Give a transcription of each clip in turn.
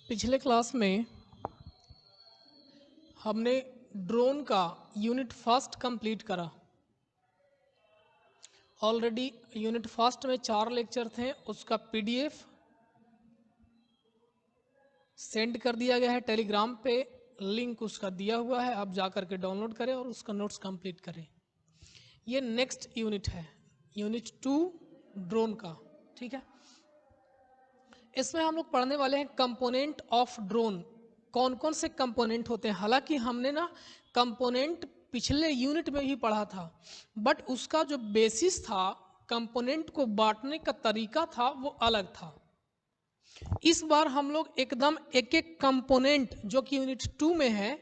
पिछले क्लास में हमने ड्रोन का यूनिट फर्स्ट कंप्लीट करा। ऑलरेडी यूनिट फर्स्ट में 4 लेक्चर थे, उसका पीडीएफ सेंड कर दिया गया है टेलीग्राम पे, लिंक उसका दिया हुआ है, आप जा कर के डाउनलोड करें और उसका नोट्स कंप्लीट करें। ये नेक्स्ट यूनिट है, यूनिट 2 ड्रोन का। ठीक है, इसमें हम लोग पढ़ने वाले हैं कंपोनेंट ऑफ ड्रोन। कौन कौन से कंपोनेंट होते हैं। हालांकि हमने ना कंपोनेंट पिछले यूनिट में भी पढ़ा था, बट उसका जो बेसिस था, कंपोनेंट को बांटने का तरीका था, वो अलग था। इस बार हम लोग एकदम एक एक कंपोनेंट जो कि यूनिट 2 में है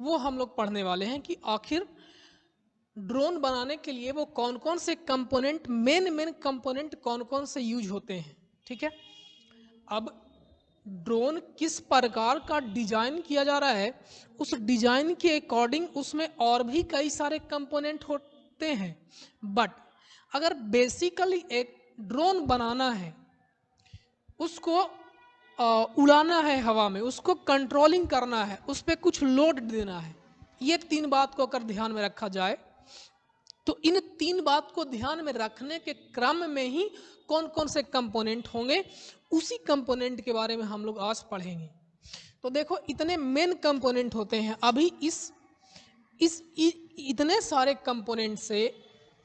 वो हम लोग पढ़ने वाले हैं कि आखिर ड्रोन बनाने के लिए वो कौन कौन से कंपोनेंट, मेन कंपोनेंट कौन कौन से यूज होते हैं। ठीक है, अब ड्रोन किस प्रकार का डिजाइन किया जा रहा है, उस डिजाइन के अकॉर्डिंग उसमें और भी कई सारे कंपोनेंट होते हैं। बट अगर बेसिकली एक ड्रोन बनाना है, उसको उड़ाना है हवा में, उसको कंट्रोलिंग करना है, उस पर कुछ लोड देना है, ये 3 बात को अगर ध्यान में रखा जाए तो इन 3 बात को ध्यान में रखने के क्रम में ही कौन कौन से कंपोनेंट होंगे, उसी कंपोनेंट के बारे में हम लोग आज पढ़ेंगे। तो देखो, इतने मेन कंपोनेंट होते हैं। अभी इतने सारे कंपोनेंट से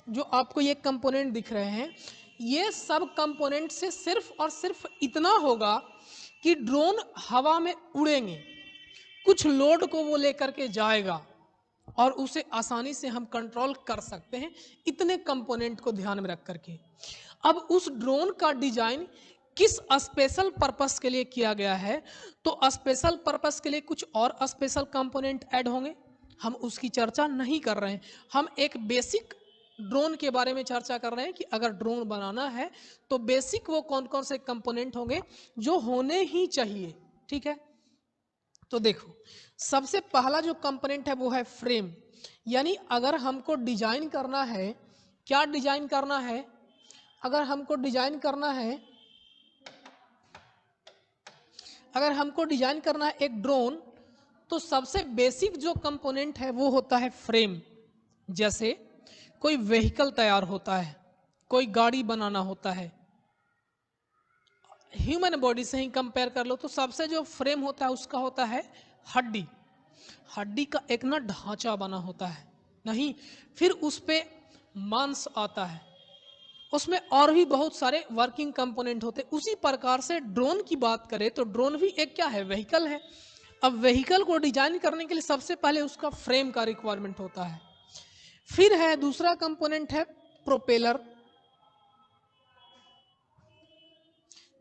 जो आपको ये कंपोनेंट दिख रहे हैं, ये सब कंपोनेंट से सिर्फ और सिर्फ इतना होगा कि ड्रोन हवा में उड़ेंगे, कुछ लोड को वो लेकर के जाएगा और उसे आसानी से हम कंट्रोल कर सकते हैं, इतने कंपोनेंट को ध्यान में रख करके। अब उस ड्रोन का डिजाइन किस स्पेशल पर्पस के लिए किया गया है, तो स्पेशल पर्पस के लिए कुछ और स्पेशल कंपोनेंट ऐड होंगे, हम उसकी चर्चा नहीं कर रहे हैं। हम एक बेसिक ड्रोन के बारे में चर्चा कर रहे हैं कि अगर ड्रोन बनाना है तो बेसिक वो कौन कौन से कंपोनेंट होंगे जो होने ही चाहिए। ठीक है, तो देखो, सबसे पहला जो कंपोनेंट है वो है फ्रेम। यानी अगर हमको डिजाइन करना है, क्या डिजाइन करना है, अगर हमको डिजाइन करना है एक ड्रोन, तो सबसे बेसिक जो कंपोनेंट है वो होता है फ्रेम। जैसे कोई व्हीकल तैयार होता है, कोई गाड़ी बनाना होता है, ह्यूमन बॉडी से ही कंपेयर कर लो तो सबसे जो फ्रेम होता है उसका होता है हड्डी। हड्डी का एक ना ढांचा बना होता है, नहीं, फिर उस पे मांस आता है, उसमें और भी बहुत सारे वर्किंग कंपोनेंट होते हैं। उसी प्रकार से ड्रोन की बात करें तो ड्रोन भी एक क्या है, व्हीकल है। अब व्हीकल को डिजाइन करने के लिए सबसे पहले उसका फ्रेम का रिक्वायरमेंट होता है। फिर है दूसरा कंपोनेंट है प्रोपेलर,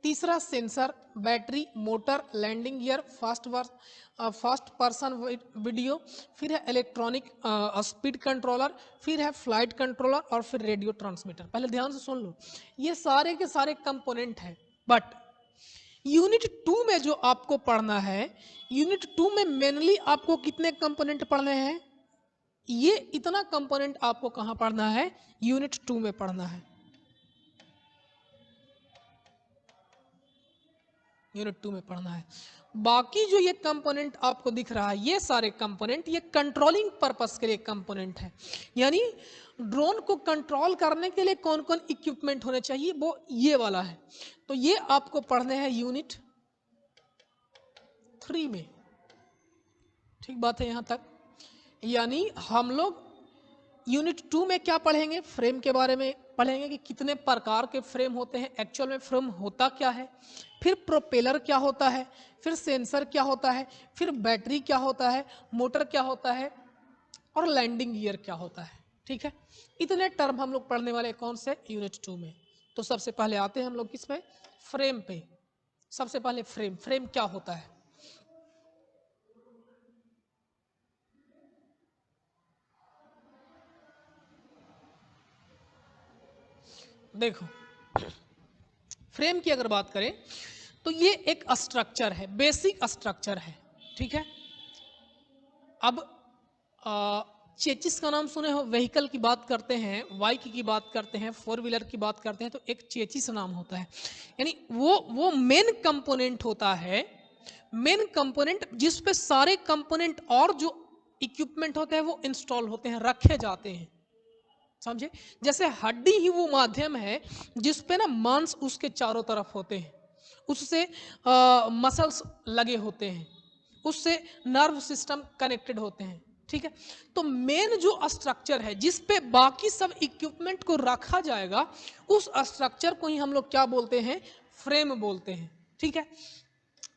तीसरा sensor, battery, motor, landing gear, first person video, फिर है इलेक्ट्रॉनिक स्पीड कंट्रोलर, फिर है फ्लाइट कंट्रोलर और फिर रेडियो ट्रांसमीटर। पहले ध्यान से सुन लो, ये सारे के सारे कंपोनेंट हैं। बट यूनिट 2 में जो आपको पढ़ना है, यूनिट 2 में मेनली आपको कितने कंपोनेंट पढ़ने हैं, ये इतना कंपोनेंट आपको कहाँ पढ़ना है, यूनिट 2 में पढ़ना है। यूनिट 2 में पढ़ना है। बाकी जो ये कंपोनेंट आपको दिख रहा है, ये सारे कंपोनेंट ये कंट्रोलिंग पर्पस के लिए कंपोनेंट है। यानी ड्रोन को कंट्रोल करने के लिए कौन कौन इक्विपमेंट होने चाहिए, वो ये वाला है। तो ये आपको पढ़ने हैं यूनिट 3 में। ठीक बात है यहाँ तक। यानी हम लोग यूनिट 2 में क्या पढ़ेंगे, फ्रेम के बारे में पढ़ेंगे कि कितने प्रकार के फ्रेम होते हैं, एक्चुअल में फ्रेम होता क्या है, फिर प्रोपेलर क्या होता है, फिर सेंसर क्या होता है, फिर बैटरी क्या होता है, मोटर क्या होता है और लैंडिंग गियर क्या होता है। ठीक है, इतने टर्म हम लोग पढ़ने वाले कौन से, यूनिट 2 में। तो सबसे पहले आते हैं हम लोग किस पे, फ्रेम पे। सबसे पहले फ्रेम क्या होता है। देखो, फ्रेम की अगर बात करें तो ये एक स्ट्रक्चर है, बेसिक स्ट्रक्चर है। ठीक है, अब चेचिस का नाम सुने हो, व्हीकल की बात करते हैं, बाइक की बात करते हैं, 4 व्हीलर की बात करते हैं, तो एक चेचिस नाम होता है। यानी वो मेन कंपोनेंट होता है मेन कंपोनेंट जिस पे सारे कंपोनेंट और जो इक्विपमेंट होते हैं वो इंस्टॉल होते हैं, रखे जाते हैं, समझे। जैसे हड्डी ही वो माध्यम है जिस पे ना मांस उसके चारों तरफ होते हैं, उससे मसल्स लगे होते हैं, उससे नर्व सिस्टम कनेक्टेड होते हैं, ठीक है। तो मेन जो स्ट्रक्चर है जिस पे बाकी सब इक्विपमेंट को रखा जाएगा, उस स्ट्रक्चर को ही हम लोग क्या बोलते हैं, फ्रेम बोलते हैं, ठीक है।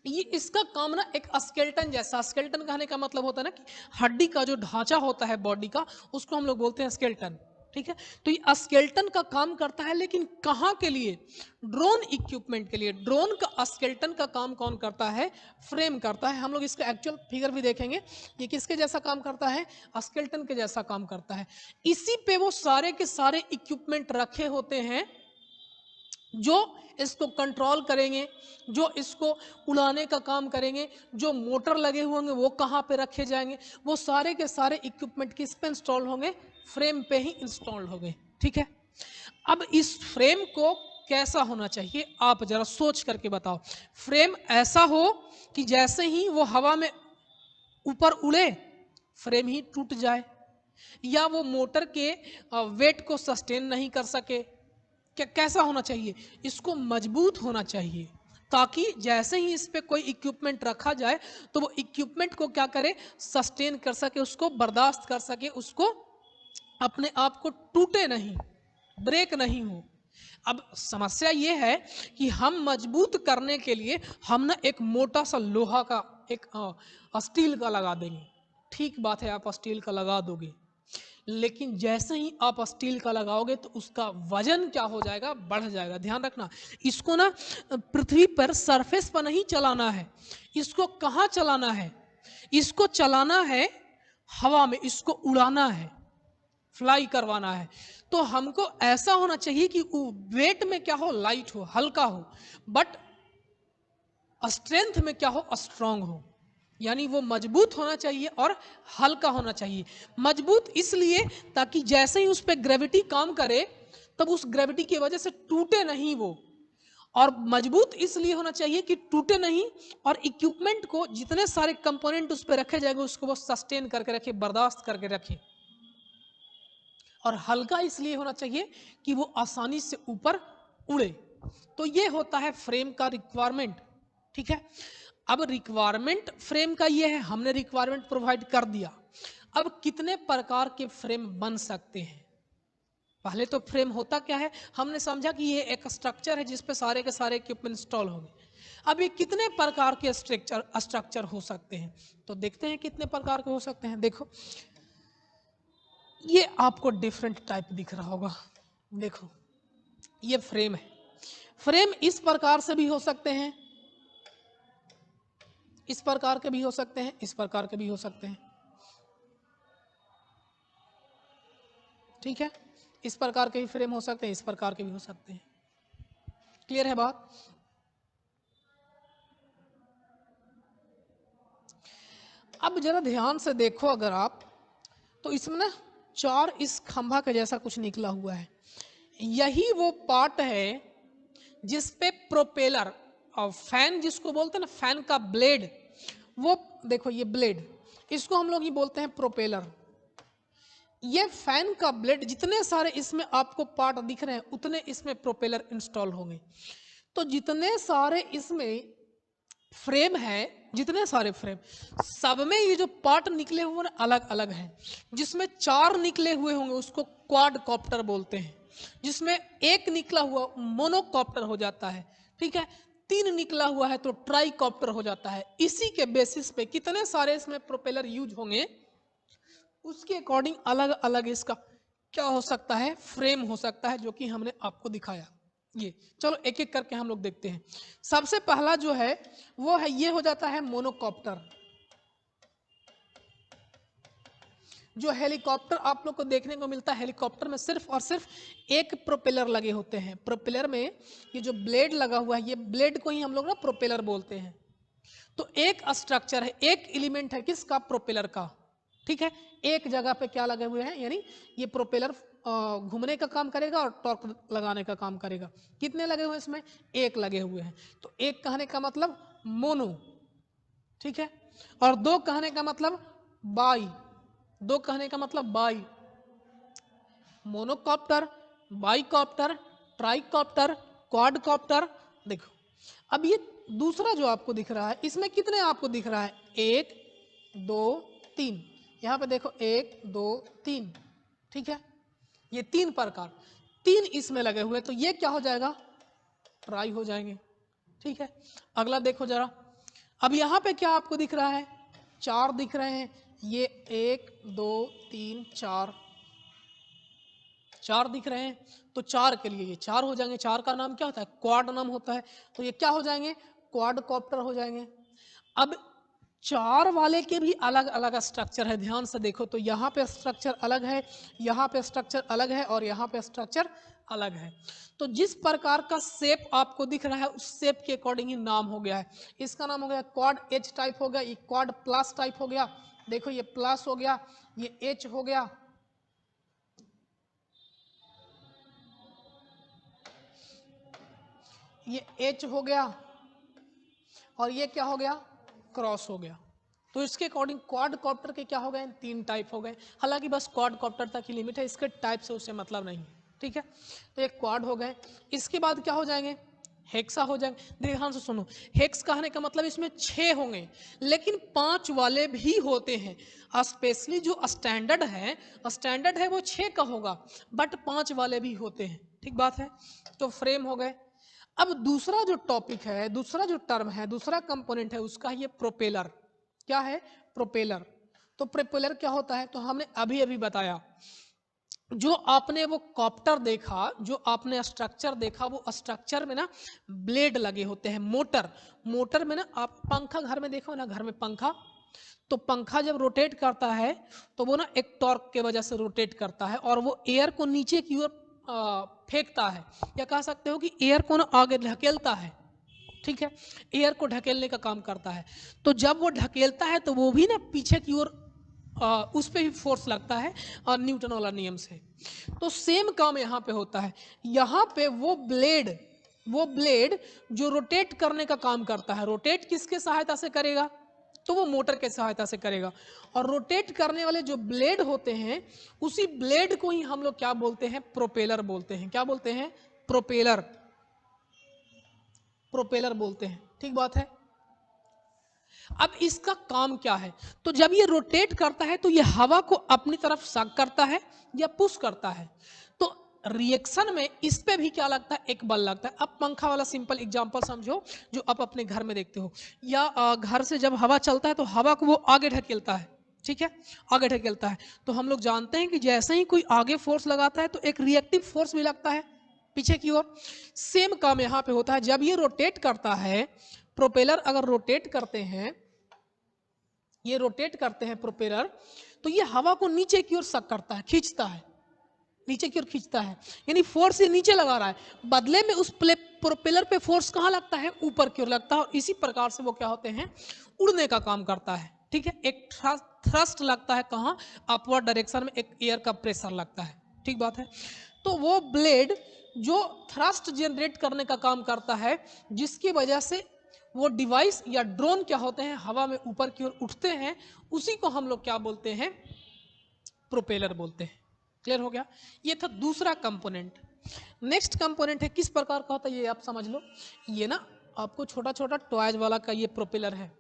ये इसका काम ना एक स्केलेटन जैसा, स्केलेटन कहने का मतलब होता है ना कि हड्डी का जो ढांचा होता है बॉडी का, उसको हम लोग बोलते हैं स्केलेटन, ठीक है। तो ये स्केलेटन का काम करता है, लेकिन कहाँ के लिए, ड्रोन इक्विपमेंट के लिए। ड्रोन का स्केलेटन का काम कौन करता है, फ्रेम करता है। हम लोग इसका एक्चुअल फिगर भी देखेंगे, ये किसके जैसा काम करता है, स्केलेटन के जैसा काम करता है। इसी पे वो सारे के सारे इक्विपमेंट रखे होते हैं जो इसको कंट्रोल करेंगे, जो इसको उड़ाने का काम करेंगे, जो मोटर लगे हुए होंगे वो कहाँ पे रखे जाएंगे, वो सारे के सारे इक्विपमेंट किस पे इंस्टॉल होंगे, फ्रेम पे ही इंस्टॉल होंगे, ठीक है। अब इस फ्रेम को कैसा होना चाहिए, आप जरा सोच करके बताओ। फ्रेम ऐसा हो कि जैसे ही वो हवा में ऊपर उड़े फ्रेम ही टूट जाए, या वो मोटर के वेट को सस्टेन नहीं कर सके। कैसा होना चाहिए, इसको मजबूत होना चाहिए, ताकि जैसे ही इस पे कोई इक्विपमेंट रखा जाए तो वो इक्विपमेंट को क्या करे, सस्टेन कर सके, उसको बर्दाश्त कर सके, उसको अपने आप को टूटे नहीं, ब्रेक नहीं हो। अब समस्या ये है कि हम मजबूत करने के लिए हम ना एक मोटा सा लोहा का एक स्टील का लगा देंगे, ठीक बात है, आप स्टील का लगा दोगे, लेकिन जैसे ही आप स्टील का लगाओगे तो उसका वजन क्या हो जाएगा, बढ़ जाएगा। ध्यान रखना, इसको ना पृथ्वी पर सरफेस पर नहीं चलाना है, इसको कहाँ चलाना है, इसको चलाना है हवा में, इसको उड़ाना है, फ्लाई करवाना है। तो हमको ऐसा होना चाहिए कि वेट में क्या हो, लाइट हो, हल्का हो, बट स्ट्रेंथ में क्या हो, स्ट्रांग हो। यानी वो मजबूत होना चाहिए और हल्का होना चाहिए। मजबूत इसलिए ताकि जैसे ही उस पर ग्रेविटी काम करे तब उस ग्रेविटी की वजह से टूटे नहीं वो, और मजबूत इसलिए होना चाहिए कि टूटे नहीं, और इक्विपमेंट को जितने सारे कंपोनेंट उस पर रखे जाएंगे उसको वो सस्टेन करके रखे, बर्दाश्त करके रखे। और हल्का इसलिए होना चाहिए कि वो आसानी से ऊपर उड़े। तो ये होता है फ्रेम का रिक्वायरमेंट, ठीक है। अब रिक्वायरमेंट फ्रेम का ये है, हमने रिक्वायरमेंट प्रोवाइड कर दिया। अब कितने प्रकार के फ्रेम बन सकते हैं, पहले तो फ्रेम होता क्या है हमने समझा कि ये एक स्ट्रक्चर है जिस पे सारे के सारे इक्विपमेंट इंस्टॉल होंगे। अब ये कितने प्रकार के स्ट्रक्चर हो सकते हैं, तो देखते हैं कितने प्रकार के हो सकते हैं। देखो ये आपको डिफरेंट टाइप दिख रहा होगा, देखो ये फ्रेम है। फ्रेम इस प्रकार से भी हो सकते हैं, इस प्रकार के भी हो सकते हैं, इस प्रकार के भी हो सकते हैं, ठीक है। इस प्रकार के भी फ्रेम हो सकते हैं, इस प्रकार के भी हो सकते हैं। क्लियर है बात। अब जरा ध्यान से देखो अगर आप, तो इसमें ना चार इस खंभा के जैसा कुछ निकला हुआ है, यही वो पार्ट है जिस पे प्रोपेलर और फैन जिसको बोलते हैं ना, फैन का ब्लेड, वो देखो ये ब्लेड, इसको हम लोग ही बोलते हैं प्रोपेलर। ये फैन का ब्लेड, जितने सारे इसमें आपको पार्ट दिख रहे हैं उतने इसमें प्रोपेलर इंस्टॉल होंगे। तो जितने सारे इसमें फ्रेम है, जितने सारे फ्रेम, सब में ये जो पार्ट निकले हुए अलग अलग हैं। जिसमें चार निकले हुए होंगे उसको क्वाड कॉप्टर बोलते हैं, जिसमें एक निकला हुआ मोनोकॉप्टर हो जाता है, ठीक है। तीन निकला हुआ है तो ट्राई कॉप्टर हो जाता है। इसी के बेसिस पे कितने सारे इसमें प्रोपेलर यूज होंगे उसके अकॉर्डिंग अलग अलग इसका क्या हो सकता है, फ्रेम हो सकता है, जो कि हमने आपको दिखाया। ये चलो एक एक करके हम लोग देखते हैं। सबसे पहला जो है वो है, ये हो जाता है मोनोकॉप्टर। जो हेलीकॉप्टर आप लोग को देखने को मिलता है, हेलीकॉप्टर में सिर्फ और सिर्फ एक प्रोपेलर लगे होते हैं। प्रोपेलर में ये जो ब्लेड लगा हुआ है, ये ब्लेड को ही हम लोग ना प्रोपेलर बोलते हैं। तो एक स्ट्रक्चर है, एक एलिमेंट है किसका, प्रोपेलर का, ठीक है। एक जगह पे क्या लगे हुए हैं, यानी ये प्रोपेलर घूमने का काम करेगा और टॉर्क लगाने का काम करेगा। कितने लगे हुए हैं इसमें, एक लगे हुए हैं। तो एक कहने का मतलब मोनो, ठीक है। और दो कहने का मतलब बाई, दो कहने का मतलब बाई, मोनोकॉप्टर, बाइकॉप्टर, ट्राइकॉप्टर, क्वाडकॉप्टर। देखो अब ये दूसरा जो आपको दिख रहा है, इसमें कितने आपको दिख रहा है, 1 2 3, यहाँ पे देखो 1 2 3, ठीक है। ये 3 प्रकार, 3 इसमें लगे हुए, तो ये क्या हो जाएगा, ट्राई हो जाएंगे, ठीक है। अगला देखो जरा, अब यहाँ पे क्या आपको दिख रहा है, 4 दिख रहे हैं, ये 1 2 3 4, 4 दिख रहे हैं, तो 4 के लिए ये 4 हो जाएंगे। 4 का नाम क्या होता है, क्वाड नाम होता है, तो ये क्या हो जाएंगे, क्वाडकॉप्टर हो जाएंगे। अब 4 वाले के भी अलग अलग स्ट्रक्चर है, ध्यान से देखो, तो यहाँ पे स्ट्रक्चर अलग है, यहाँ पे स्ट्रक्चर अलग है, और यहाँ पे स्ट्रक्चर अलग है। तो जिस प्रकार का शेप आपको दिख रहा है, उस शेप के अकॉर्डिंग ही नाम हो गया है। इसका नाम हो गया क्वाड एच टाइप हो गया, ये क्वाड प्लस टाइप हो गया, देखो ये प्लस हो गया, ये एच हो गया, ये एच हो गया, और ये क्या हो गया, क्रॉस हो गया। तो इसके अकॉर्डिंग क्वाड कॉप्टर के क्या हो गए, 3 टाइप हो गए। हालांकि बस क्वाड कॉप्टर तक ही लिमिट है, इसके टाइप से उससे मतलब नहीं, ठीक है। तो एक क्वाड हो गए, इसके बाद क्या हो जाएंगे, हेक्सा हो जाएंगे। ध्यान से सुनो, हेक्स कहने का मतलब इसमें 6 होंगे, लेकिन 5 वाले भी होते हैं। स्पेशली जो स्टैंडर्ड है वो 6 का होगा, बट 5 वाले भी होते हैं, ठीक बात है। तो फ्रेम हो गए। अब दूसरा जो टॉपिक है, दूसरा जो टर्म है, दूसरा कंपोनेंट है, उसका ये प्रोपेलर। क्या है, प्रोपेलर। तो प्रोपेलर क्या होता है, तो हमने अभी अभी बताया, जो आपने वो कॉप्टर देखा, जो आपने स्ट्रक्चर देखा, वो स्ट्रक्चर में ना ब्लेड लगे होते हैं, मोटर, मोटर में ना, आप पंखा घर में देखो ना, घर में पंखा, तो पंखा जब रोटेट करता है तो वो ना एक टॉर्क के वजह से रोटेट करता है, और वो एयर को नीचे की ओर फेंकता है, या कह सकते हो कि एयर को ना आगे ढकेलता है, ठीक है, एयर को ढकेलने का काम करता है। तो जब वो ढकेलता है तो वो भी ना पीछे की ओर उस पर भी फोर्स लगता है, और न्यूटन वाला नियम से। तो सेम काम यहाँ पे होता है, यहाँ पे वो ब्लेड जो रोटेट करने का काम करता है, रोटेट किसके सहायता से करेगा, तो वो मोटर के सहायता से करेगा। और रोटेट करने वाले जो ब्लेड होते हैं, उसी ब्लेड को ही हम लोग क्या बोलते हैं, प्रोपेलर बोलते हैं। क्या बोलते हैं, प्रोपेलर, प्रोपेलर बोलते हैं, ठीक बात है। अब इसका काम क्या है, तो जब ये रोटेट करता है तो ये हवा को अपनी तरफ सक करता है या पुश करता है। तो रिएक्शन में इस पे भी क्या लगता है, एक बल लगता है। अब पंखा वाला सिंपल एग्जांपल समझो, जो आप अपने घर में देखते हो, या घर से जब हवा चलता है तो हवा को वो आगे ढकेलता है, ठीक है, आगे ढकेलता है। तो हम लोग जानते हैं कि जैसे ही कोई आगे फोर्स लगाता है तो एक रिएक्टिव फोर्स भी लगता है पीछे की ओर। सेम काम यहाँ पे होता है, जब ये रोटेट करता है, प्रोपेलर अगर रोटेट करते हैं, ये रोटेट करते हैं प्रोपेलर, तो ये हवा को नीचे की ओर सक करता है, खींचता है, नीचे की ओर खींचता है, यानी फोर्स ये नीचे लगा रहा है, बदले में उस प्रोपेलर पे फोर्स कहाँ लगता है, ऊपर की ओर लगता है। और इसी प्रकार से वो क्या होते हैं, उड़ने का काम करता है, ठीक है। एक थ्रस्ट लगता है कहाँ, अपवर्ड डायरेक्शन में, एक एयर का प्रेशर लगता है, ठीक बात है। तो वो ब्लेड जो थ्रस्ट जनरेट करने का काम करता है, जिसकी वजह से वो डिवाइस या ड्रोन क्या होते हैं, हवा में ऊपर की ओर उठते हैं, उसी को हम लोग क्या बोलते हैं, प्रोपेलर बोलते हैं। क्लियर हो गया, ये था दूसरा कंपोनेंट। नेक्स्ट कंपोनेंट है, किस प्रकार का होता है ये आप समझ लो। ये ना आपको छोटा छोटा टॉयज वाला का ये प्रोपेलर है,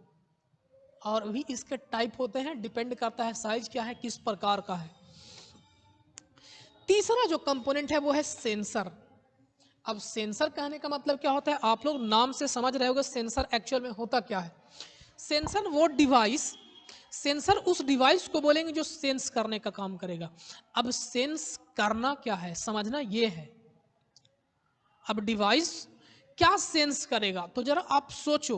और भी इसके टाइप होते हैं, डिपेंड करता है साइज क्या है, किस प्रकार का है। तीसरा जो कंपोनेंट है वो है सेंसर। अब सेंसर कहने का मतलब क्या होता है, आप लोग नाम से समझ रहे होगे सेंसर एक्चुअल में होता क्या है। सेंसर वो डिवाइस, सेंसर उस डिवाइस को बोलेंगे जो सेंस करने का काम करेगा। अब सेंस करना क्या है, समझना ये है। अब डिवाइस क्या सेंस करेगा, तो जरा आप सोचो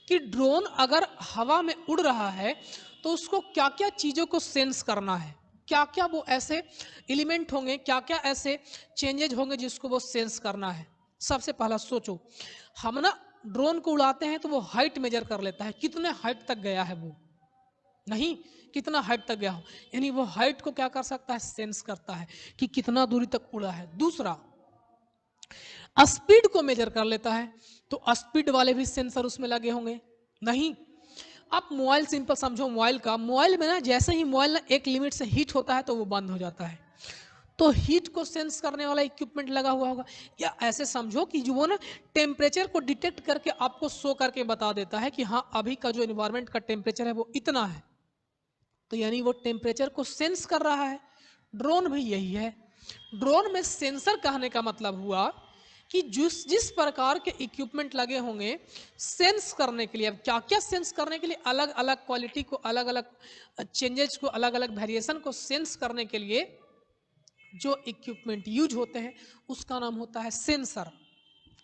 कि ड्रोन अगर हवा में उड़ रहा है तो उसको क्या क्या चीज़ों को सेंस करना है, क्या क्या वो ऐसे एलिमेंट होंगे, क्या क्या ऐसे चेंजेज होंगे जिसको वो सेंस करना है। सबसे पहला सोचो, हम ना ड्रोन को उड़ाते हैं तो वो हाइट मेजर कर लेता है, कितने हाइट तक गया है वो, नहीं कितना हाइट तक गया हो, यानी वो हाइट को क्या कर सकता है, सेंस करता है कि कितना दूरी तक उड़ा है। दूसरा, स्पीड को मेजर कर लेता है, तो स्पीड वाले भी सेंसर उसमें लगे होंगे, नहीं आप मोबाइल सिंपल समझो, मोबाइल में ना जैसे ही मोबाइल ना एक लिमिट से हीट होता है तो वो बंद हो जाता है, तो हीट को सेंस करने वाला इक्विपमेंट लगा हुआ होगा। या ऐसे समझो कि जो वो ना टेम्परेचर को डिटेक्ट करके आपको शो करके बता देता है कि हाँ अभी का जो एनवायरनमेंट का टेम्परेचर है वो इतना है, तो यानी वो टेम्परेचर को सेंस कर रहा है। ड्रोन भी यही है। ड्रोन में सेंसर कहने का मतलब हुआ कि जिस प्रकार के इक्विपमेंट लगे होंगे सेंस करने के लिए, अब क्या क्या सेंस करने के लिए, अलग अलग क्वालिटी को, अलग अलग चेंजेस को, अलग अलग वेरिएशन को सेंस करने के लिए जो इक्विपमेंट यूज होते हैं उसका नाम होता है सेंसर।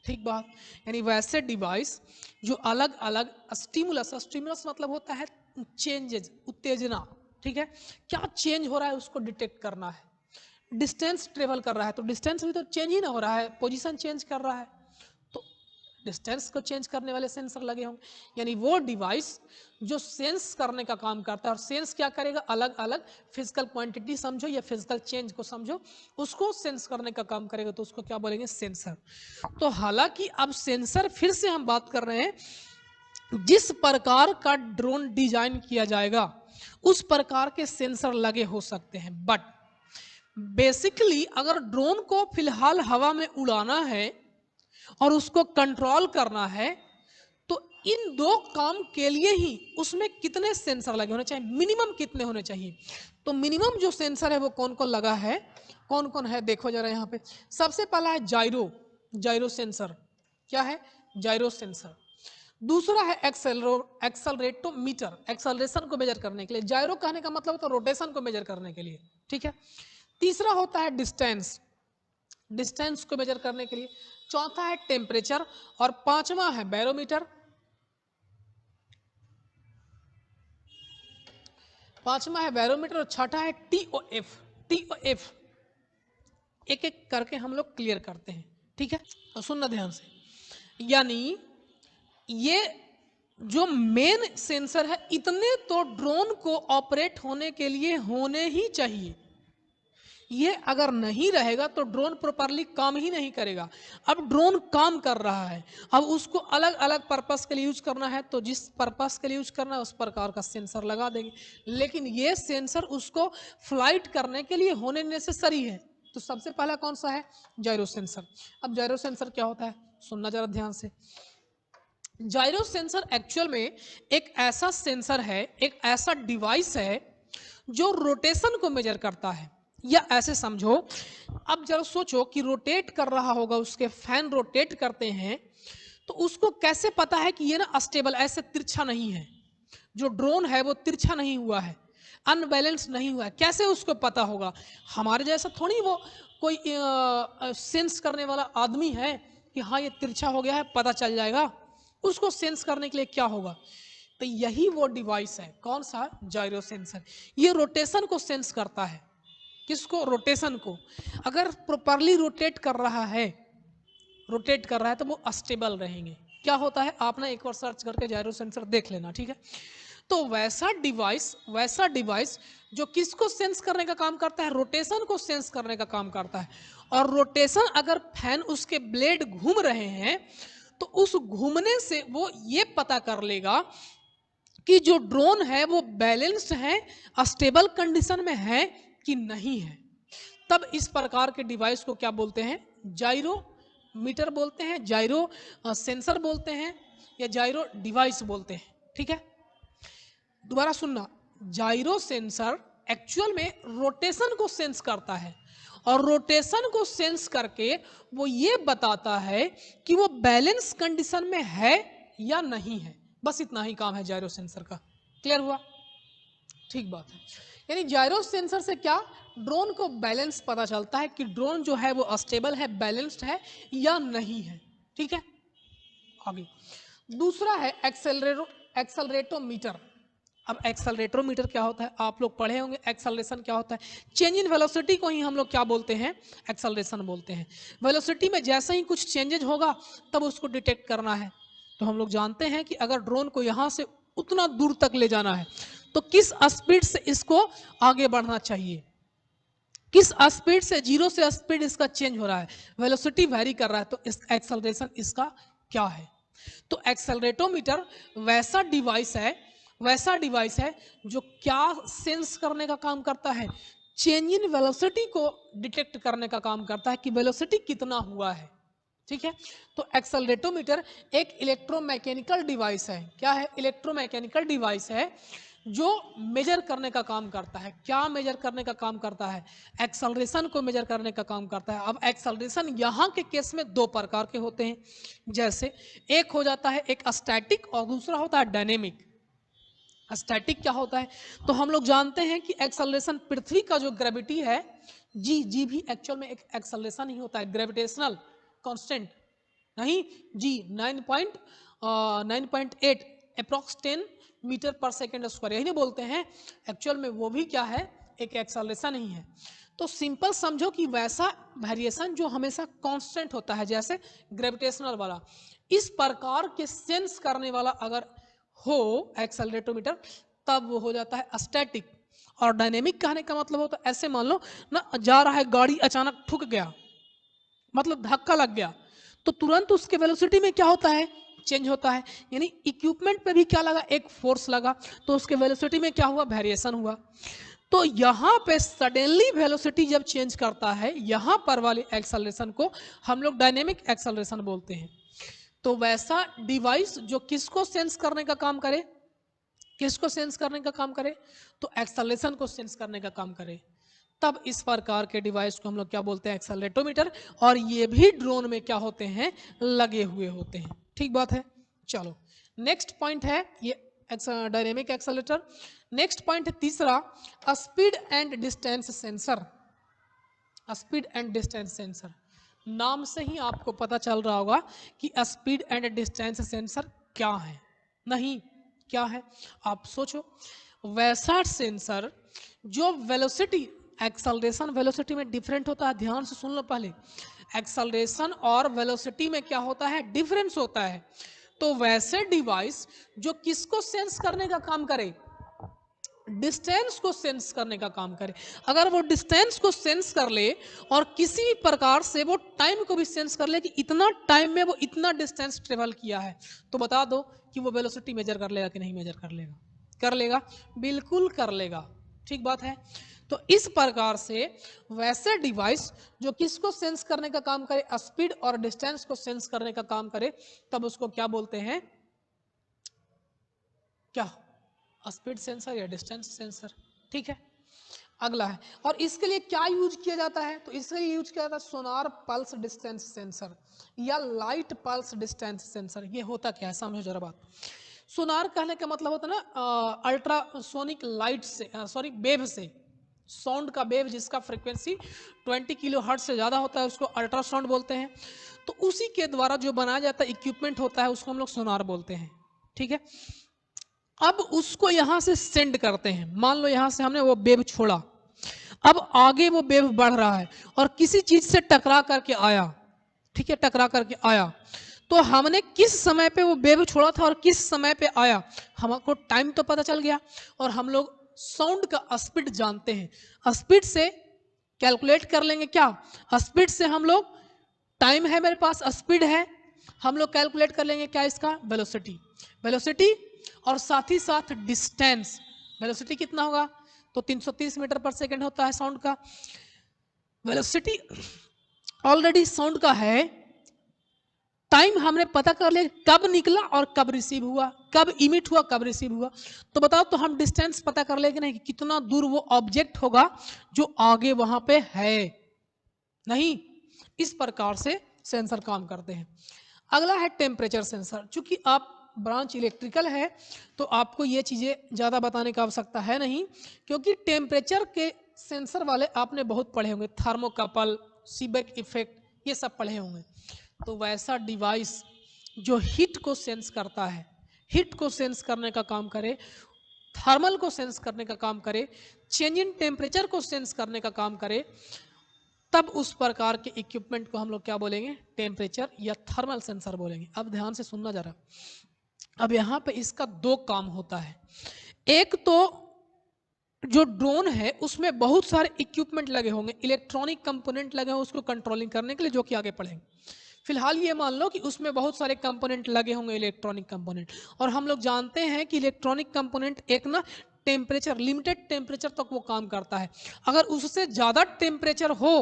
ठीक बात। यानी वैसे डिवाइस जो अलग अलग स्टिमुलस मतलब होता है चेंजेस, उत्तेजना, ठीक है, क्या चेंज हो रहा है उसको डिटेक्ट करना है। डिस्टेंस ट्रेवल कर रहा है तो डिस्टेंस भी तो चेंज ही ना हो रहा है, पोजीशन चेंज कर रहा है, तो डिस्टेंस को चेंज करने वाले सेंसर लगे होंगे। यानी वो डिवाइस जो सेंस करने का काम करता है, और सेंस क्या करेगा, अलग अलग फिजिकल क्वांटिटी समझो या फिजिकल चेंज को समझो, उसको सेंस करने का काम करेगा, तो उसको क्या बोलेंगे, सेंसर। तो हालांकि अब सेंसर फिर से हम बात कर रहे हैं, जिस प्रकार का ड्रोन डिजाइन किया जाएगा उस प्रकार के सेंसर लगे हो सकते हैं, बट बेसिकली अगर ड्रोन को फिलहाल हवा में उड़ाना है और उसको कंट्रोल करना है तो इन दो काम के लिए ही उसमें कितने सेंसर लगे होने चाहिए, मिनिमम कितने होने चाहिए। तो मिनिमम जो सेंसर है वो कौन कौन लगा है, कौन कौन है, देखो जरा यहाँ पे। सबसे पहला है जायरो सेंसर। क्या है, जायरो सेंसर। दूसरा है एक्सेलरेटोमीटर, एक्सेलरेशन को मेजर करने के लिए। जायरो कहने का मतलब तो रोटेशन को मेजर करने के लिए, ठीक है। तीसरा होता है डिस्टेंस को मेजर करने के लिए। चौथा है टेम्परेचर, और पांचवा है बैरोमीटर। और छठा है टीओएफ। एक एक करके हम लोग क्लियर करते हैं, ठीक है, तो सुनना ध्यान से। यानी ये जो मेन सेंसर है, इतने तो ड्रोन को ऑपरेट होने के लिए होने ही चाहिए। ये अगर नहीं रहेगा तो ड्रोन प्रॉपरली काम ही नहीं करेगा। अब ड्रोन काम कर रहा है, अब उसको अलग अलग पर्पस के लिए यूज करना है, तो जिस पर्पस के लिए यूज करना है उस प्रकार का सेंसर लगा देंगे। लेकिन ये सेंसर उसको फ्लाइट करने के लिए होने नेसेसरी है। तो सबसे पहला कौन सा है, जायरो सेंसर। अब जायरो सेंसर क्या होता है, सुनना जरा ध्यान से। जायरो सेंसर एक्चुअल में एक ऐसा सेंसर है, एक ऐसा डिवाइस है जो रोटेशन को मेजर करता है। या ऐसे समझो, अब जरा सोचो कि रोटेट कर रहा होगा, उसके फैन रोटेट करते हैं, तो उसको कैसे पता है कि ये ना अस्टेबल, ऐसे तिरछा नहीं है, जो ड्रोन है वो तिरछा नहीं हुआ है, अनबैलेंस नहीं हुआ है, कैसे उसको पता होगा। हमारे जैसा थोड़ी वो कोई सेंस करने वाला आदमी है कि हाँ ये तिरछा हो गया है, पता चल जाएगा। उसको सेंस करने के लिए क्या होगा, तो यही वो डिवाइस है। कौन सा, जायरो सेंसर। ये रोटेशन को सेंस करता है। किसको, रोटेशन को। अगर प्रॉपरली रोटेट कर रहा है तो वो अस्टेबल रहेंगे। क्या होता है, आप ना एक बार सर्च करके जायरो सेंसर देख लेना, ठीक है। तो वैसा डिवाइस जो किसको सेंस करने का काम करता है, रोटेशन को सेंस करने का काम करता है। और रोटेशन, अगर फैन उसके ब्लेड घूम रहे हैं तो उस घूमने से वो ये पता कर लेगा कि जो ड्रोन है वो बैलेंस्ड है, स्टेबल कंडीशन में है कि नहीं है। तब इस प्रकार के डिवाइस को क्या बोलते हैं, जायरो मीटर बोलते हैं, जायरो सेंसर बोलते हैं, या जायरो डिवाइस बोलते हैं, ठीक है। दोबारा सुनना, जायरो सेंसर एक्चुअल में रोटेशन को सेंस करता है, और रोटेशन को सेंस करके वो ये बताता है कि वो बैलेंस कंडीशन में है या नहीं है। बस इतना ही काम है जायरो सेंसर का। क्लियर हुआ, ठीक बात है। यानी जायरो सेंसर से क्या, ड्रोन को बैलेंस पता चलता है कि ड्रोन जो है वो स्टेबल है, बैलेंस्ड है या नहीं है, ठीक है। आगे दूसरा है एक्सेलरेटोमीटर। अब एक्सेलरेटोमीटर क्या होता है, आप लोग पढ़े होंगे। एक्सेलरेशन क्या होता है, चेंज इन वेलोसिटी को ही हम लोग क्या बोलते हैं, एक्सेलरेशन बोलते हैं। वेलोसिटी में जैसे ही कुछ चेंजेज होगा तब उसको डिटेक्ट करना है। तो हम लोग जानते हैं कि अगर ड्रोन को यहाँ से उतना दूर तक ले जाना है तो किस स्पीड से इसको आगे बढ़ना चाहिए, किस स्पीड से, जीरो से स्पीड इसका चेंज हो रहा है, वेलोसिटी वेरी कर रहा है, तो इस एक्सेलरेशन इसका क्या है। तो एक्सेलरेटोमीटर वैसा डिवाइस है, वैसा डिवाइस है जो क्या सेंस करने का काम करता है, चेंज इन वेलोसिटी को डिटेक्ट करने का काम करता है कि वेलोसिटी कितना हुआ है। ठीक है, तो एक्सेलरेटोमीटर एक इलेक्ट्रोमैकेनिकल डिवाइस है। क्या है? इलेक्ट्रोमैकेनिकल डिवाइस है जो मेजर करने का काम करता है। क्या मेजर करने का काम करता है? एक्सेलरेशन को मेजर करने का काम करता है। अब एक्सेलरेशन यहाँ के केस में दो प्रकार के होते हैं, जैसे एक हो जाता है एक स्टैटिक और दूसरा होता है डायनेमिक। स्टैटिक क्या होता है? तो हम लोग जानते हैं कि एक्सेलरेशन, पृथ्वी का जो ग्रेविटी है जी भी एक्चुअल में एक एक्सेलरेशन ही होता है, ग्रेविटेशनल कांस्टेंट नहीं जी 9.8 अप्रॉक्स 10 मीटर पर सेकेंड स्क्वायर, यही नहीं बोलते हैं, एक्चुअल में वो भी क्या है, एक एक्सेलरेशन ही है। तो सिंपल समझो कि वैसा वेरिएशन जो हमेशा कांस्टेंट होता है, जैसे ग्रेविटेशनल वाला, इस प्रकार के सेंस करने वाला अगर हो एक्सेलरेटोमीटर, तब वो हो जाता है स्टैटिक। और डायनेमिक कहने का मतलब होता है, ऐसे मान लो ना, जा रहा है गाड़ी, अचानक ठुक गया, मतलब धक्का लग गया, तो तुरंत उसके वेलोसिटी में क्या होता है, चेंज होता है। यानी इक्विपमेंट पे भी क्या लगा, एक फोर्स लगा, तो उसके वेलोसिटी में क्या हुआ, वेरिएशन हुआ। तो यहाँ पे सडनली वेलोसिटी जब चेंज करता है, यहाँ पर वाले एक्सेलरेशन को हम लोग डायनेमिक एक्सेलरेशन बोलते हैं। तो वैसा डिवाइस जो किसको सेंस करने का काम करे, किसको सेंस करने का काम करे, तो एक्सेलरेशन को सेंस करने का काम करे, तब इस प्रकार के डिवाइस को हम लोग क्या बोलते हैं, एक्सेलरेटोमीटर। और ये भी ड्रोन में क्या होते हैं, लगे हुए होते हैं। ठीक बात है। चलो नेक्स्ट पॉइंट है ये डायनेमिक एक्सेलरेटर। नेक्स्ट पॉइंट है तीसरा, speed and distance sensor. Speed and distance sensor, नाम से ही आपको पता चल रहा होगा कि स्पीड एंड डिस्टेंस सेंसर क्या है। नहीं, क्या है, आप सोचो। वैसा सेंसर जो वेलोसिटी, एक्सेलरेशन वेलोसिटी में डिफरेंट होता है, ध्यान से सुन लो पहले, एक्सेलरेशन और वेलोसिटी में क्या होता है, डिफरेंस होता है। तो वैसे डिवाइस जो किसको सेंस करने का काम करे, डिस्टेंस को सेंस करने का काम करे। अगर वो डिस्टेंस को सेंस कर ले और किसी भी प्रकार से वो टाइम को भी सेंस कर ले कि इतना टाइम में वो इतना डिस्टेंस ट्रेवल किया है, तो बता दो कि वो वेलोसिटी मेजर कर लेगा कि नहीं मेजर कर लेगा? कर लेगा, बिल्कुल कर लेगा। ठीक बात है। तो इस प्रकार से वैसे डिवाइस जो किसको सेंस करने का काम करे, स्पीड और डिस्टेंस को सेंस करने का काम करे, तब उसको क्या बोलते हैं, क्या, स्पीड सेंसर या डिस्टेंस सेंसर। ठीक है। अगला है, और इसके लिए क्या यूज किया जाता है, तो इसके लिए यूज किया जाता है सोनार पल्स डिस्टेंस सेंसर या लाइट पल्स डिस्टेंस सेंसर। ये होता क्या है, समझो जरा बात। सोनार कहने का मतलब होता है ना अल्ट्रासोनिक लाइट से, सॉरी वेव से, साउंड का वेव जिसका फ्रीक्वेंसी 20 किलो हर्ट्ज से ज़्यादा होता है, उसको अल्ट्रासाउंड बोलते हैं। तो उसी के द्वारा जो बनाया जाता है इक्विपमेंट होता है, उसको हम लोग सोनार बोलते हैं। ठीक है। अब उसको यहां से सेंड करते हैं, मान लो यहां से हमने वो वेव छोड़ा, अब आगे वो वेव बढ़ रहा है और किसी चीज से टकरा करके आया। ठीक है, टकरा करके आया, तो हमने किस समय पे वो वेव छोड़ा था और किस समय पे आया, हमको टाइम तो पता चल गया। और हम लोग साउंड का स्पीड जानते हैं, स्पीड से कैलकुलेट कर लेंगे। क्या स्पीड से हम लोग, टाइम है मेरे पास, स्पीड है, हम लोग कैलकुलेट कर लेंगे क्या, इसका वेलोसिटी, वेलोसिटी और साथ ही साथ डिस्टेंस। वेलोसिटी कितना होगा, तो 330 मीटर पर सेकंड होता है साउंड का। वेलोसिटी ऑलरेडी साउंड का है, टाइम हमने पता कर लिया कब निकला और कब रिसीव हुआ, कब इमिट हुआ कब रिसीव हुआ। तो बताओ, तो हम डिस्टेंस पता कर लेंगे नहीं कि कितना दूर वो ऑब्जेक्ट होगा जो आगे वहां पे है, नहीं। इस प्रकार से सेंसर काम करते हैं। अगला है टेम्परेचर सेंसर। चूंकि आप ब्रांच इलेक्ट्रिकल है तो आपको ये चीज़ें ज़्यादा बताने की आवश्यकता है नहीं, क्योंकि टेम्परेचर के सेंसर वाले आपने बहुत पढ़े होंगे, थर्मोकपल, सीबेक इफेक्ट, ये सब पढ़े होंगे। तो वैसा डिवाइस जो हीट को सेंस करता है, हीट को सेंस करने का काम करे, थर्मल को सेंस करने का काम करे, चेंज इन टेम्परेचर को सेंस करने का काम करे, तब उस प्रकार के इक्विपमेंट को हम लोग क्या बोलेंगे, टेम्परेचर या थर्मल सेंसर बोलेंगे। अब ध्यान से सुनना जरा। अब यहाँ पे इसका दो काम होता है। एक तो जो ड्रोन है उसमें बहुत सारे इक्विपमेंट लगे होंगे, इलेक्ट्रॉनिक कंपोनेंट लगे होंगे उसको कंट्रोलिंग करने के लिए, जो कि आगे पढ़ेंगे। फिलहाल ये मान लो कि उसमें बहुत सारे कंपोनेंट लगे होंगे, इलेक्ट्रॉनिक कंपोनेंट, और हम लोग जानते हैं कि इलेक्ट्रॉनिक कंपोनेंट एक ना टेम्परेचर, लिमिटेड टेम्परेचर तक वो काम करता है। अगर उससे ज़्यादा टेम्परेचर हो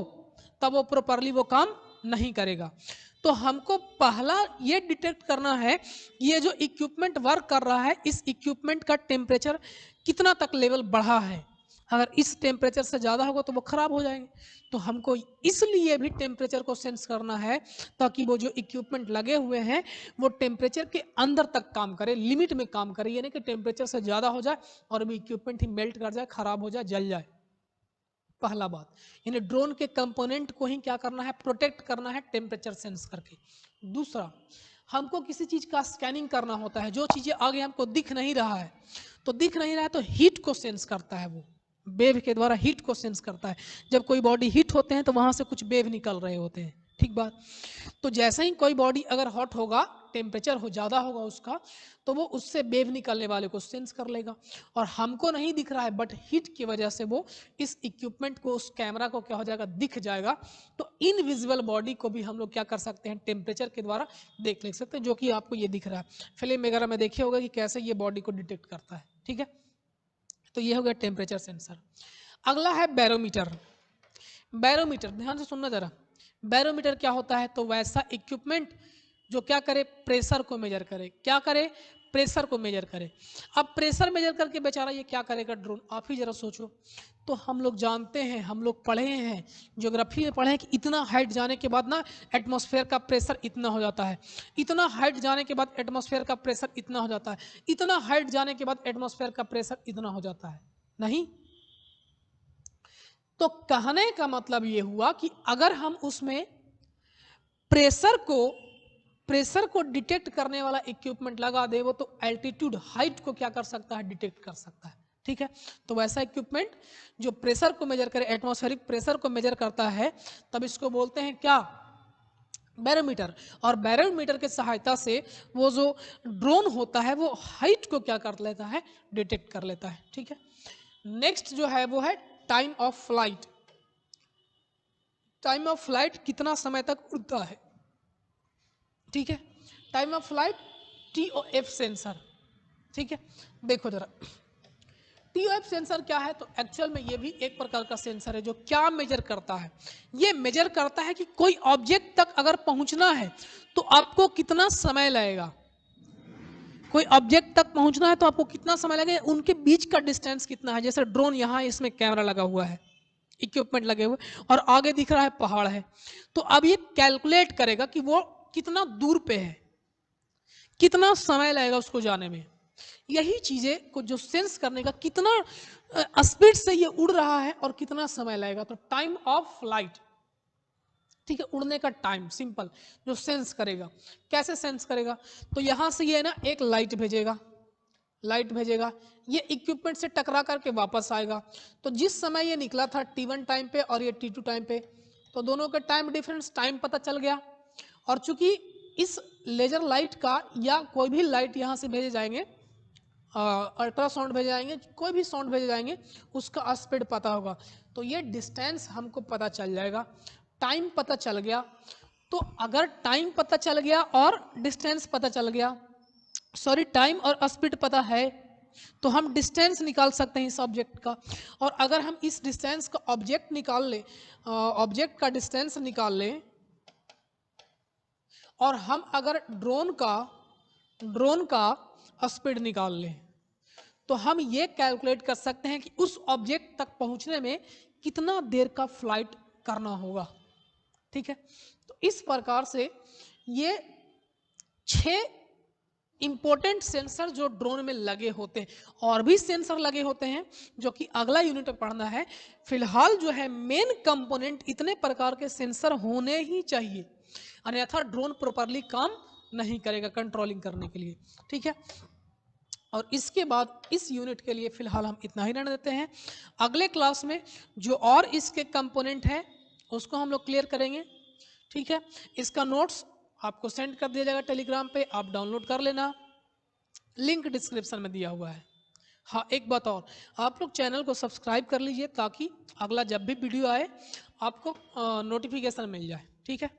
तब वो प्रॉपरली वो काम नहीं करेगा। तो हमको पहला ये डिटेक्ट करना है ये जो इक्विपमेंट वर्क कर रहा है, इस इक्विपमेंट का टेम्परेचर कितना तक लेवल बढ़ा है। अगर इस टेम्परेचर से ज़्यादा होगा तो वो ख़राब हो जाएंगे। तो हमको इसलिए भी टेम्परेचर को सेंस करना है ताकि वो जो इक्विपमेंट लगे हुए हैं वो टेम्परेचर के अंदर तक काम करे, लिमिट में काम करे। ये नहीं कि टेम्परेचर से ज़्यादा हो जाए और भी इक्विपमेंट ही मेल्ट कर जाए, ख़राब हो जाए, जल जाए। पहला बात, यानी ड्रोन के कंपोनेंट को ही क्या करना है, प्रोटेक्ट करना है टेम्परेचर सेंस करके। दूसरा, हमको किसी चीज़ का स्कैनिंग करना होता है, जो चीज़ें आगे हमको दिख नहीं रहा है, तो दिख नहीं रहा है तो हीट को सेंस करता है, वो वेव के द्वारा हीट को सेंस करता है। जब कोई बॉडी हीट होते हैं तो वहाँ से कुछ वेव निकल रहे होते हैं, ठीक बात। तो जैसे ही कोई बॉडी अगर हॉट होगा, टेम्परेचर हो ज़्यादा होगा उसका, तो वो उससे वेव निकलने वाले को सेंस कर लेगा। और हमको नहीं दिख रहा है बट हीट की वजह से वो इस इक्विपमेंट को, उस कैमरा को क्या हो जाएगा, दिख जाएगा। तो इनविजिबल बॉडी को भी हम लोग क्या कर सकते हैं, टेम्परेचर के द्वारा देख ले सकते हैं, जो कि आपको ये दिख रहा है। फिल्म वगैरह में देखे होगा कि कैसे ये बॉडी को डिटेक्ट करता है, ठीक है। तो ये हो गया टेम्परेचर सेंसर। अगला है बैरोमीटर। बैरोमीटर, ध्यान से सुनना जरा। बैरोमीटर क्या होता है, तो वैसा इक्विपमेंट जो क्या करे, प्रेशर को मेजर करे। क्या करे, प्रेशर को मेजर करे। अब प्रेशर मेजर करके बेचारा ये क्या करेगा ड्रोन, आप ही जरा सोचो। तो हम लोग जानते हैं, हम लोग पढ़े हैं, ज्योग्राफी में पढ़े हैं कि इतना हाइट जाने के बाद ना एटमॉस्फेयर का प्रेशर इतना हो जाता है, इतना हाइट जाने के बाद एटमॉस्फेयर का प्रेशर इतना हो जाता है, इतना हाइट जाने के बाद एटमॉस्फेयर का प्रेशर इतना हो जाता है, नहीं। तो कहने का मतलब ये हुआ कि अगर हम उसमें प्रेशर को डिटेक्ट करने वाला इक्विपमेंट लगा दे, वो तो एल्टीट्यूड, हाइट को क्या कर सकता है, डिटेक्ट कर सकता है, ठीक है। तो वैसा इक्विपमेंट जो प्रेशर को मेजर करे, एटमॉस्फेरिक प्रेशर को मेजर करता है, तब इसको बोलते हैं क्या, बैरोमीटर। और बैरोमीटर के सहायता से वो जो ड्रोन होता है वो हाइट को क्या कर लेता है, डिटेक्ट कर लेता है, ठीक है। नेक्स्ट जो है वो है time of flight. Time of flight कितना समय तक उड़ता है, ठीक है। Time of flight, TOF sensor, ठीक है। देखो जरा, TOF सेंसर क्या है, तो एक्चुअल में ये भी एक प्रकार का सेंसर है जो क्या मेजर करता है, ये मेजर करता है कि कोई ऑब्जेक्ट तक अगर पहुंचना है तो आपको कितना समय लगेगा। कोई ऑब्जेक्ट तक पहुंचना है तो आपको कितना समय लगेगा, उनके बीच का डिस्टेंस कितना है। जैसे ड्रोन, यहाँ इसमें कैमरा लगा हुआ है, इक्विपमेंट लगे हुए, और आगे दिख रहा है पहाड़ है, तो अब ये कैलकुलेट करेगा कि वो कितना दूर पे है, कितना समय लगेगा उसको जाने में। यही चीजें को जो सेंस करने का, कितना स्पीड से ये उड़ रहा है और कितना समय लगेगा, तो टाइम ऑफ फ्लाइट, ठीक है, उड़ने का टाइम, सिंपल, जो सेंस करेगा। कैसे सेंस करेगा, तो यहां से ये ना एक लाइट भेजेगा, लाइट भेजेगा, ये इक्विपमेंट से टकरा करके वापस आएगा। तो जिस समय ये निकला था T1 टाइम पे और ये T2 टाइम पे, तो दोनों का टाइम डिफरेंस, टाइम पता चल गया। और चूंकि इस लेजर लाइट का या कोई भी लाइट यहाँ से भेजे जाएंगे, अल्ट्रासाउंड भेजे जाएंगे, कोई भी साउंड भेजे जाएंगे, उसका स्पीड पता होगा, तो ये डिस्टेंस हमको पता चल जाएगा, टाइम पता चल गया। तो अगर टाइम पता चल गया और डिस्टेंस पता चल गया, सॉरी, टाइम और स्पीड पता है, तो हम डिस्टेंस निकाल सकते हैं इस ऑब्जेक्ट का। और अगर हम इस डिस्टेंस का ऑब्जेक्ट निकाल ले, ऑब्जेक्ट का डिस्टेंस निकाल लें, और हम अगर ड्रोन का स्पीड निकाल लें, तो हम ये कैलकुलेट कर सकते हैं कि उस ऑब्जेक्ट तक पहुंचने में कितना देर का फ्लाइट करना होगा, ठीक है। तो इस प्रकार से ये 6 इंपॉर्टेंट सेंसर जो ड्रोन में लगे होते हैं, और भी सेंसर लगे होते हैं जो कि अगला यूनिट में पढ़ना है। फिलहाल जो है मेन कंपोनेंट, इतने प्रकार के सेंसर होने ही चाहिए, अन्यथा ड्रोन प्रॉपरली काम नहीं करेगा कंट्रोलिंग करने के लिए, ठीक है। और इसके बाद इस यूनिट के लिए फिलहाल हम इतना ही रहने देते हैं। अगले क्लास में जो और इसके कंपोनेंट हैं उसको हम लोग क्लियर करेंगे, ठीक है। इसका नोट्स आपको सेंड कर दिया जाएगा टेलीग्राम पे, आप डाउनलोड कर लेना, लिंक डिस्क्रिप्शन में दिया हुआ है। हाँ, एक बात और, आप लोग चैनल को सब्सक्राइब कर लीजिए ताकि अगला जब भी वीडियो आए आपको नोटिफिकेशन मिल जाए, ठीक है।